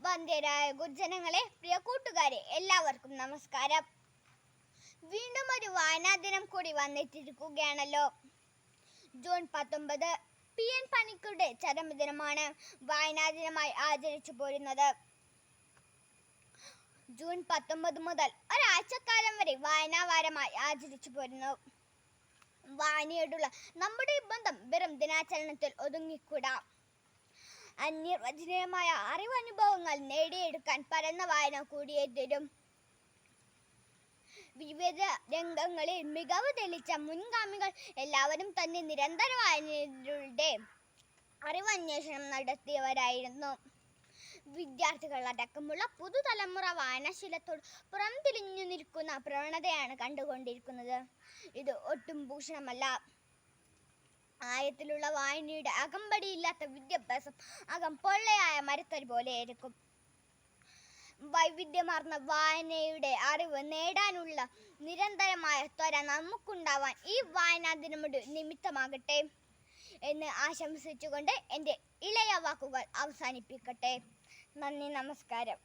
വന്ധ്യരായ ഗുരുജനങ്ങളെ, പ്രിയ കൂട്ടുകാരെ, എല്ലാവർക്കും നമസ്കാരം. വീണ്ടും ഒരു വായനാ ദിനം കൂടി വന്നെത്തിയിരിക്കുകയാണല്ലോ. ജൂൺ 19 PN പണിക്കരുടെ ചരമദിനമാണ് വായനാ ദിനമായി ആചരിച്ചു പോരുന്നത്. ജൂൺ 19 മുതൽ ഒരാഴ്ചക്കാലം വരെ വായനാ വാരമായി ആചരിച്ചു പോരുന്നു. വായനയോടുള്ള നമ്മുടെ ബന്ധം വെറും ദിനാചരണത്തിൽ ഒതുങ്ങിക്കൂടാ. അനിർവചനീയമായ അറിവനുഭവങ്ങൾ നേടിയെടുക്കാൻ പരന്ന വായന കൂടിയേ തരും. വിവിധ രംഗങ്ങളിൽ മികവ് തെളിയിച്ച മുൻഗാമികൾ എല്ലാവരും തന്നെ നിരന്തര വായനയിലൂടെ അറിവന്വേഷണം നടത്തിയവരായിരുന്നു. വിദ്യാർത്ഥികളടക്കമുള്ള പുതുതലമുറ വായനാശീലത്തോട് പുറംതിരിഞ്ഞു നിൽക്കുന്ന പ്രവണതയാണ് കണ്ടുകൊണ്ടിരിക്കുന്നത്. ഇത് ഒട്ടും ഭൂഷണമല്ല. ആയത്തിലുള്ള വായനയുടെ അകമ്പടിയില്ലാത്ത വിദ്യാഭ്യാസം അകം പൊള്ളയായ മരത്തരി പോലെയായിരിക്കും. വൈവിധ്യമാർന്ന വായനയുടെ അറിവ് നേടാനുള്ള നിരന്തരമായ ത്വര നമുക്കുണ്ടാവാൻ ഈ വായനാ ദിനമൊരു നിമിത്തമാകട്ടെ എന്ന് ആശംസിച്ചുകൊണ്ട് എൻ്റെ ഇളയ വാക്കുകൾ അവസാനിപ്പിക്കട്ടെ. നന്ദി, നമസ്കാരം.